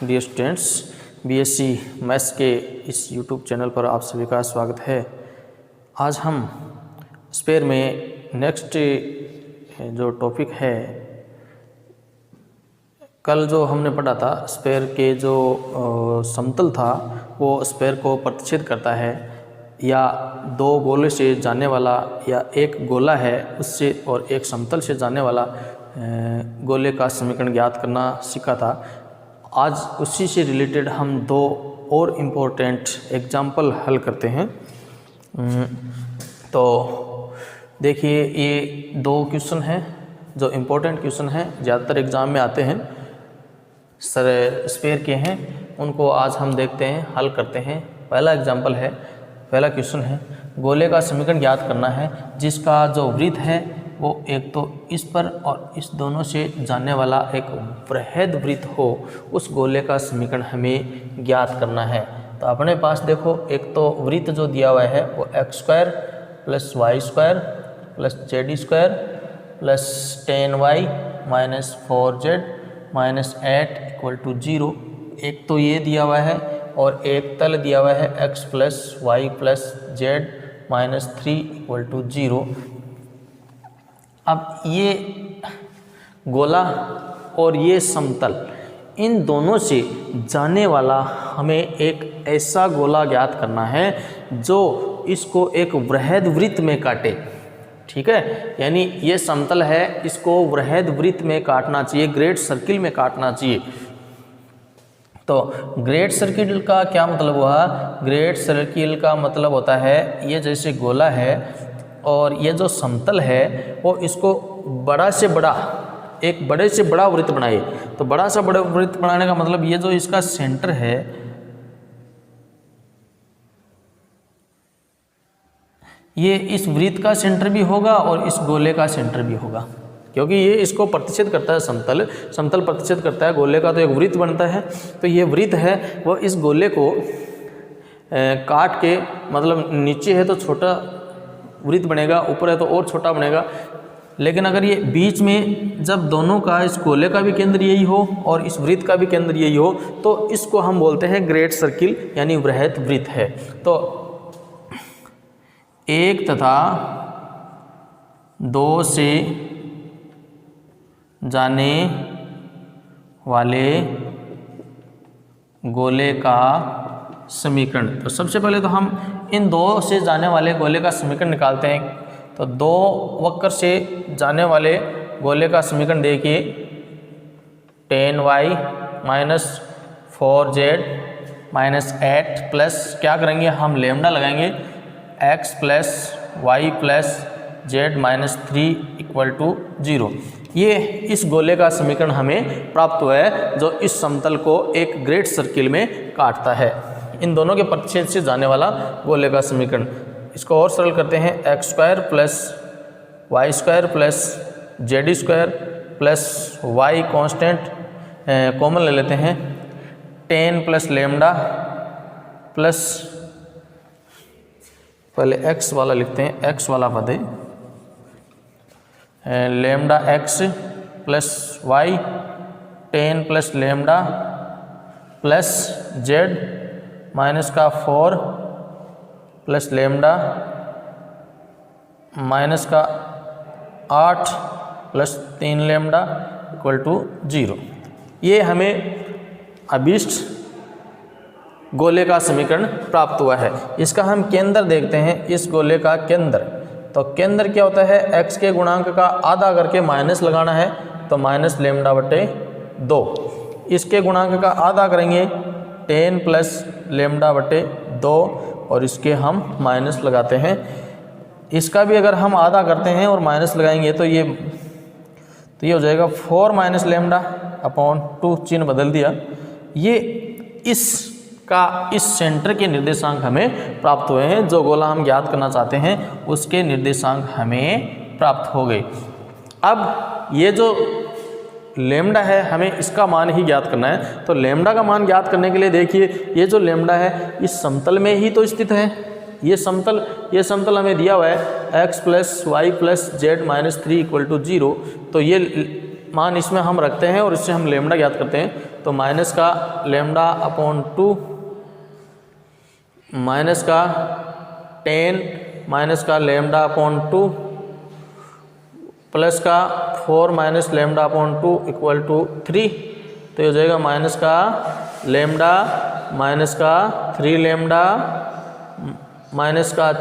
Dear students, BSc maths के इस YouTube channel पर आप सभी का स्वागत है। आज हम स्पेयर में नेक्स्ट जो टॉपिक है, कल जो हमने पढ़ा था स्पेयर के जो समतल था वो स्पेयर को प्रतिच्छेद करता है, या दो गोले से जाने वाला या एक गोला है उससे और एक समतल से जाने वाला गोले का समीकरण ज्ञात करना सीखा था। आज उसी से रिलेटेड हम दो और इम्पोर्टेंट एग्जाम्पल हल करते हैं। तो देखिए, ये दो क्वेश्चन हैं जो इम्पोर्टेंट क्वेश्चन हैं, ज़्यादातर एग्ज़ाम में आते हैं, स्पेयर के हैं। उनको आज हम देखते हैं, हल करते हैं। पहला एग्जाम्पल है, पहला क्वेश्चन है, गोले का समीकरण ज्ञात करना है जिसका जो वृत्त है वो एक तो इस पर और इस दोनों से जाने वाला एक बृहद वृत्त हो, उस गोले का समीकरण हमें ज्ञात करना है। तो अपने पास देखो, एक तो वृत्त जो दिया हुआ है वो x² + y² + z² + 10y - 4z - 8 = 0। एक तो ये दिया हुआ है और एक तल दिया हुआ है x + y + z - 3 = 0। अब ये गोला और ये समतल, इन दोनों से जाने वाला हमें एक ऐसा गोला ज्ञात करना है जो इसको एक बृहद वृत्त में काटे। ठीक है, यानी ये समतल है, इसको बृहद वृत्त में काटना चाहिए, ग्रेट सर्किल में काटना चाहिए। तो ग्रेट सर्किल का क्या मतलब हुआ? ग्रेट सर्किल का मतलब होता है, ये जैसे गोला है और ये जो समतल है वो इसको बड़ा से बड़ा, एक बड़े से बड़ा वृत्त बनाए। तो बड़ा सा बड़ा वृत्त बनाने का मतलब ये जो इसका सेंटर है, ये इस वृत्त का सेंटर भी होगा और इस गोले का सेंटर भी होगा, क्योंकि ये इसको प्रतिच्छेद करता है। समतल प्रतिच्छेद करता है गोले का, तो एक वृत्त बनता है। तो ये वृत्त है वो इस गोले को काट के, मतलब नीचे है तो छोटा वृत्त बनेगा, ऊपर है तो और छोटा बनेगा। लेकिन अगर ये बीच में, जब दोनों का, इस गोले का भी केंद्र यही हो और इस वृत्त का भी केंद्र यही हो, तो इसको हम बोलते हैं ग्रेट सर्किल, यानी बृहद वृत्त है। तो एक तथा दो से जाने वाले गोले का समीकरण। तो सबसे पहले तो हम इन दो से जाने वाले गोले का समीकरण निकालते हैं। तो दो वक्र से जाने वाले गोले का समीकरण देखिए, 10y - 4z - 8 प्लस क्या करेंगे हम, लेमडा लगाएंगे, x + y + z - 3 = 0। ये इस गोले का समीकरण हमें प्राप्त हुआ है जो इस समतल को एक ग्रेट सर्किल में काटता है। इन दोनों के प्रतिच्छेद से जाने वाला गोले का समीकरण। इसको और सरल करते हैं, x² + y² + z² + y constant common ले लेते हैं, 10 + लेमडा प्लस, पहले x वाला लिखते हैं, x वाला पद है, lambda x + y, 10 + lambda plus z -4 + lambda -8 + 3 lambda = 0। ये हमें अभीष्ट गोले का समीकरण प्राप्त हुआ है। इसका हम केंद्र देखते हैं, इस गोले का केंद्र। तो केंद्र क्या होता है, x के गुणांक का आधा करके माइनस लगाना है, तो -λ/2। इसके गुणांक का आधा करेंगे, 10 + λ/2, और इसके हम माइनस लगाते हैं। इसका भी अगर हम आधा करते हैं और माइनस लगाएंगे तो ये हो जाएगा 4 - λ/2, चिन्ह बदल दिया। ये इस सेंटर के निर्देशांक हमें प्राप्त हुए हैं। जो गोला हम ज्ञात करना चाहते हैं उसके निर्देशांक हमें प्राप्त हो गए। अब ये जो लेमडा है, हमें इसका मान ही ज्ञात करना है। तो लेमडा का मान ज्ञात करने के लिए देखिए, ये जो लेमडा है इस समतल में ही तो स्थित है। ये समतल हमें दिया हुआ है x + y + z - 3 = 0। तो ये मान इसमें हम रखते हैं और इससे हम लेमडा ज्ञात करते हैं। तो माइनस का लेमडा अपॉन 2 माइनस का 10 माइनस का लेमडा अपॉन 2 प्लस का 4 minus lambda upon 2 equal to 3। तो ये हो जाएगा माइनस का लेमडा माइनस का 3 लेमडा माइनस का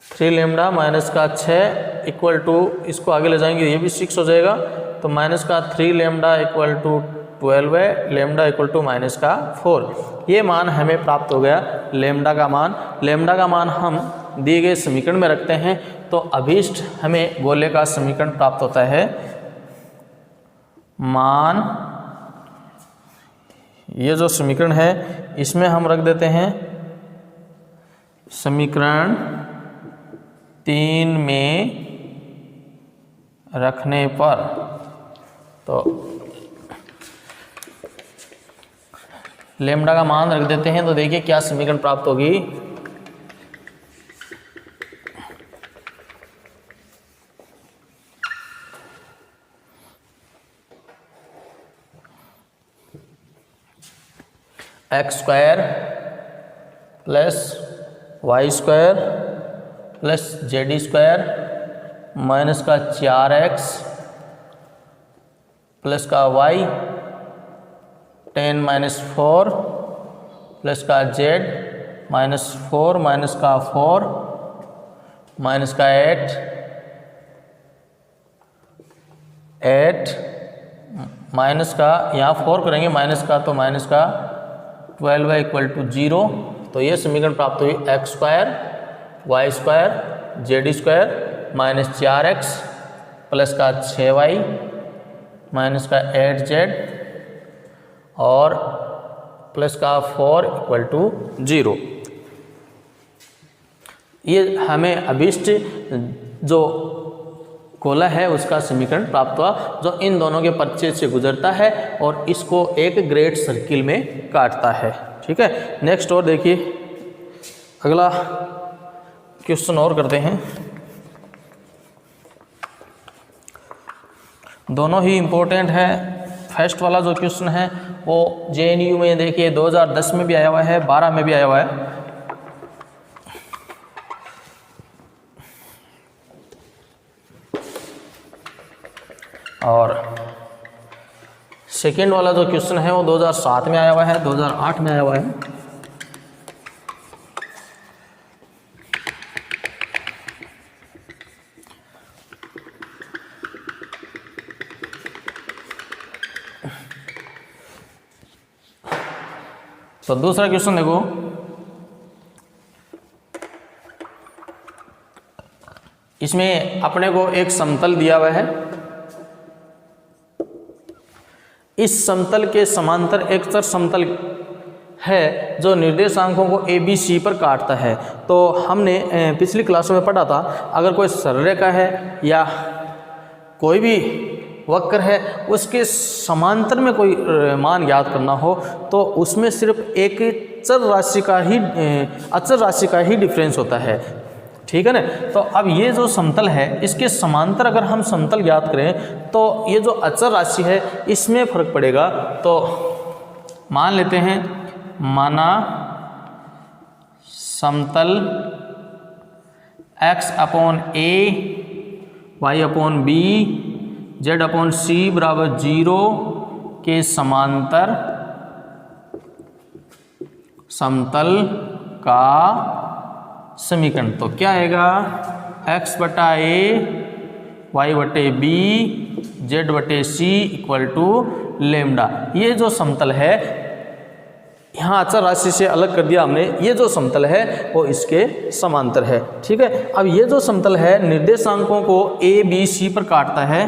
3 लेमडा माइनस का 6 इक्वल टू, इसको आगे ले जाएंगे ये भी 6 हो जाएगा। तो माइनस का 3 लेमडा इक्वल टू 12 है, लेमडा इक्वल टू माइनस का 4। ये मान हमें प्राप्त हो गया लेमडा का मान। लेमडा का मान हम दिए गए समीकरण में रखते हैं तो अभीष्ट हमें गोले का समीकरण प्राप्त होता है। मान ये जो समीकरण है इसमें हम रख देते हैं समीकरण 3 में रखने पर, तो लेमडा का मान रख देते हैं। तो देखिए क्या समीकरण प्राप्त होगी। X square plus Y square plus Z square minus का 4x प्लस का y 10 माइनस 4 प्लस का z माइनस 4 माइनस का 4 माइनस का 8 माइनस का यहाँ 4 करेंगे माइनस का, तो माइनस का 12 है इक्वल टू 0। तो ये समीकरण प्राप्त हुई x square Y square Z square minus 4x plus का 6y माइनस का 8z और प्लस का 4 इक्वल टू 0। ये हमें अभीष्ट जो गोला है उसका समीकरण प्राप्त हुआ जो इन दोनों के परिचय से गुजरता है और इसको एक ग्रेट सर्किल में काटता है। ठीक है, नेक्स्ट और देखिए अगला क्वेश्चन और करते हैं। दोनों ही इम्पोर्टेंट है। फर्स्ट वाला जो क्वेश्चन है वो JNU में देखिए 2010 में भी आया हुआ है, 12 में भी आया हुआ है। और सेकेंड वाला जो क्वेश्चन है वो 2007 में आया हुआ है, 2008 में आया हुआ है। तो दूसरा क्वेश्चन देखो, इसमें अपने को एक समतल दिया हुआ है। इस समतल के समांतर एक चर समतल है जो निर्देशांकों को ABC पर काटता है। तो हमने पिछली क्लासों में पढ़ा था, अगर कोई सरलरेखा है या कोई भी वक्र है उसके समांतर में कोई मान ज्ञात करना हो तो उसमें सिर्फ एक चर राशि का ही अचर राशि का ही डिफरेंस होता है। ठीक है ना। तो अब ये जो समतल है इसके समांतर अगर हम समतल ज्ञात करें तो ये जो अचर राशि है इसमें फर्क पड़ेगा। तो मान लेते हैं, माना समतल x upon a y upon b z upon c बराबर 0 के समांतर समतल का समीकरण। तो क्या आएगा, x बटा a y बटे b z बटे c इक्वल टू लेमडा। ये जो समतल है यहाँ अचर राशि से अलग कर दिया हमने, ये जो समतल है वो इसके समांतर है। ठीक है। अब ये जो समतल है निर्देशांकों को a b c पर काटता है,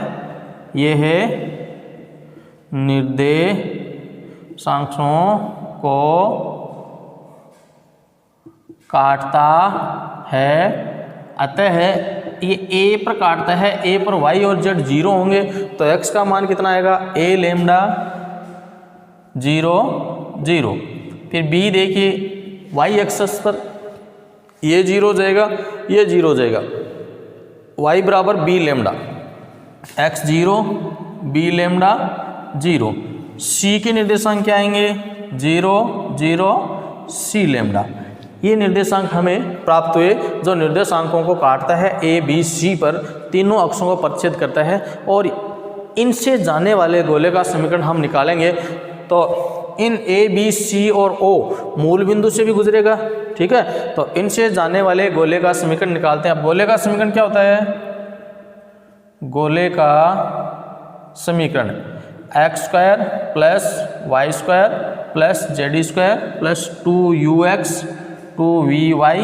ये है निर्देशांकों को काटता है, अतः ये a पर काटता है, a पर y और z 0 होंगे तो x का मान कितना आएगा, a लेमडा 0 0। फिर b देखिए y एक्सिस पर ये 0 हो जाएगा, ये 0 हो जाएगा, y बराबर b lambda, x 0 B lambda 0। C के निर्देशांक क्या आएंगे 0 0 सी लेमडा। ये निर्देशांक हमें प्राप्त हुए जो निर्देशांकों को काटता है ए बी सी पर, तीनों अक्षों को प्रतिच्छेद करता है और इनसे जाने वाले गोले का समीकरण हम निकालेंगे। तो इन ए बी सी और ओ मूल बिंदु से भी गुजरेगा, ठीक है। तो इनसे जाने वाले गोले का समीकरण निकालते हैं। अब गोले का समीकरण क्या होता है, गोले का समीकरण x square plus Y square plus Z square plus 2ux 2vy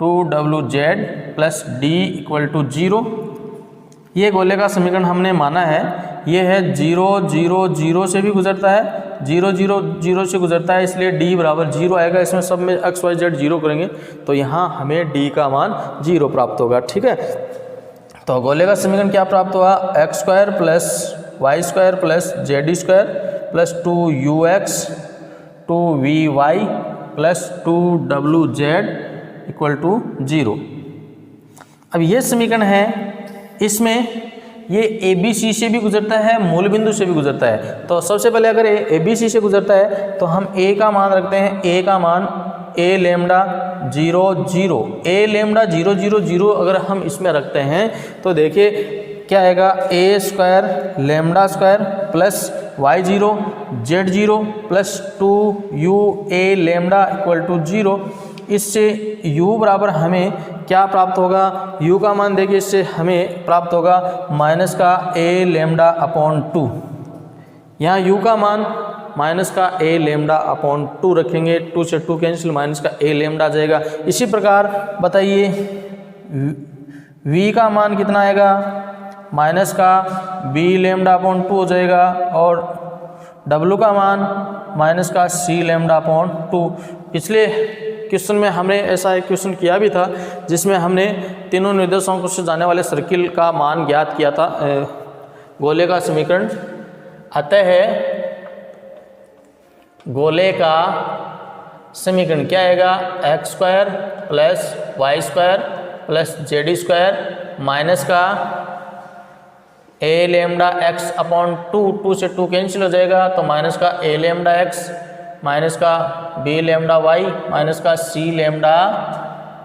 2wz plus d equal to 0। ये गोले का समीकरण हमने माना है, ये है 0 0 0 से भी गुजरता है, 0 0 0 से गुजरता है, इसलिए d बराबर 0 आएगा। इसमें सब में x y z 0 करेंगे तो यहाँ हमें d का मान 0 प्राप्त होगा, ठीक है। तो गोले का समीकरण क्या प्राप्त हुआ, x square plus Y square plus Z square plus 2ux 2vy plus 2wz equal to 0। अब ये समीकरण है, इसमें ये ए बी सी से भी गुजरता है, मूल बिंदु से भी गुजरता है। तो सबसे पहले अगर ए बी सी से गुजरता है तो हम ए का मान रखते हैं, ए का मान ए लेमडा 0 0, ए लेमडा 0 0 0 अगर हम इसमें रखते हैं तो देखिए क्या आएगा, A square lambda square plus Y 0 Z 0 plus 2u A lambda equal to 0। इससे u बराबर हमें क्या प्राप्त होगा, u का मान देखिए, इससे हमें प्राप्त होगा माइनस का a लेमडा अपॉन 2। यहाँ u का मान माइनस का a लेमडा अपॉन 2 रखेंगे, 2 से 2 कैंसिल, माइनस का a लेमडा आ जाएगा। इसी प्रकार बताइए v का मान कितना आएगा, माइनस का b लेमडा अपॉन 2 हो जाएगा और w का मान माइनस का c लेमडा अपॉन 2। पिछले क्वेश्चन में हमने ऐसा एक क्वेश्चन किया भी था जिसमें हमने तीनों निर्देशांकों से जाने वाले सर्किल का मान ज्ञात किया था, गोले का समीकरण। अतः गोले का समीकरण क्या आएगा, x square plus Y square plus Z square minus का ए लेमडा एक्स अपॉन 2, 2 से 2 कैंसिल हो जाएगा तो माइनस का ए लेमडा एक्स माइनस का बी लेमडा वाई माइनस का सी लेमडा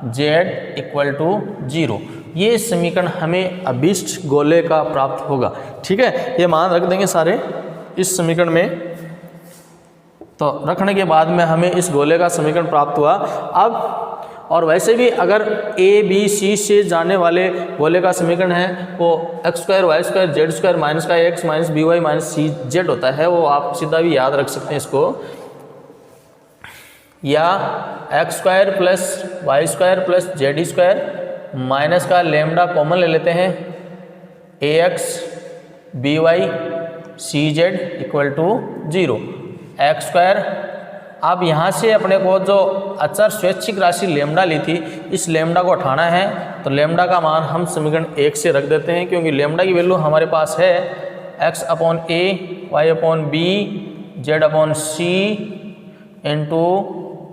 जेड इक्वल टू 0। ये समीकरण हमें अभीष्ट गोले का प्राप्त होगा, ठीक है। ये मान रख देंगे सारे इस समीकरण में। तो रखने के बाद में हमें इस गोले का समीकरण प्राप्त हुआ। अब और वैसे भी अगर ए बी सी से जाने वाले गोले का समीकरण है वो X square Y square Z square minus का X minus B Y minus C Z होता है, वो आप सीधा भी याद रख सकते हैं इसको, या X square plus Y square plus Z square minus का लेमडा कॉमन ले लेते हैं, A x B Y C Z equal to 0। X square, अब यहाँ से अपने को जो अचर स्वैच्छिक राशि लेमडा ली थी, इस लेमडा को हटाना है तो लेमडा का मान हम समीकरण 1 से रख देते हैं, क्योंकि लेमडा की वैल्यू हमारे पास है x upon a y upon b z upon c into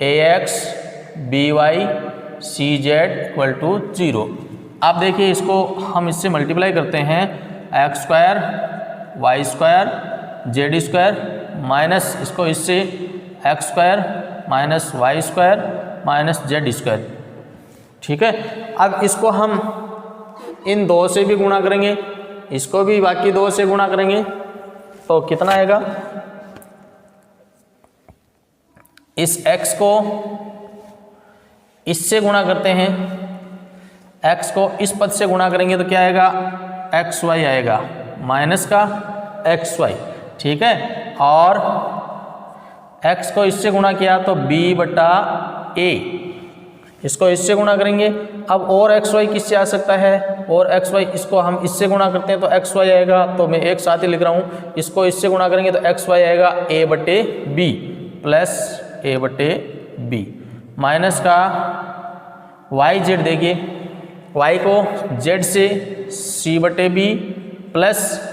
a x B Y C Z equal to 0। आप देखिए इसको हम इससे मल्टीप्लाई करते हैं, x square Y square Z square minus इसको इससे x square minus y square minus z square, ठीक है। अब इसको हम इन 2 से भी गुणा करेंगे, इसको भी बाकी 2 से गुणा करेंगे तो कितना आएगा, इस x को इससे गुणा करते हैं, x को इस पद से गुणा करेंगे तो क्या आएगा, एक्स वाई आएगा माइनस का एक्स वाई, ठीक है। और x को इससे गुणा किया तो b बटा a, इसको इससे गुणा करेंगे। अब और एक्स वाई किससे आ सकता है, और एक्स वाई इसको हम इससे गुणा करते हैं तो एक्स वाई आएगा, तो मैं एक साथ ही लिख रहा हूँ, इसको इससे गुणा करेंगे तो एक्स वाई आएगा a बटे b प्लस a बटे b माइनस का वाई जेड, देखिए y को z से c बटे b प्लस,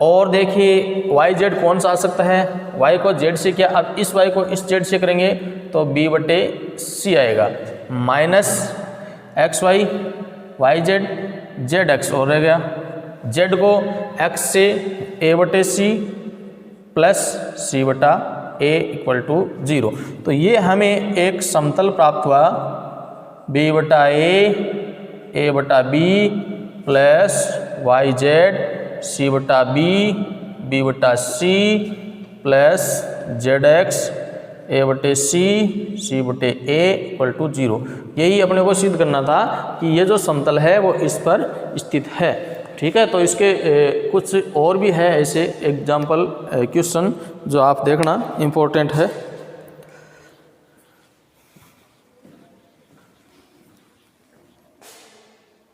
और देखिए वाई जेड कौन सा आ सकता है, y को z से किया, अब इस y को इस z से करेंगे तो b बटे c आएगा minus x y z z x और रह गया, z को x से ए बटे सी प्लस सी बटा ए इक्वल टू 0। तो ये हमें एक समतल प्राप्त हुआ बी बटा ए बटा b plus y z c बटा बी बटा c plus z x a बटे सी बटे ए इक्वल टू 0। यही अपने को सिद्ध करना था कि ये जो समतल है वो इस पर स्थित है। ठीक है, तो इसके कुछ और भी है ऐसे एग्जाम्पल क्वेश्चन जो आप देखना इम्पोर्टेंट है।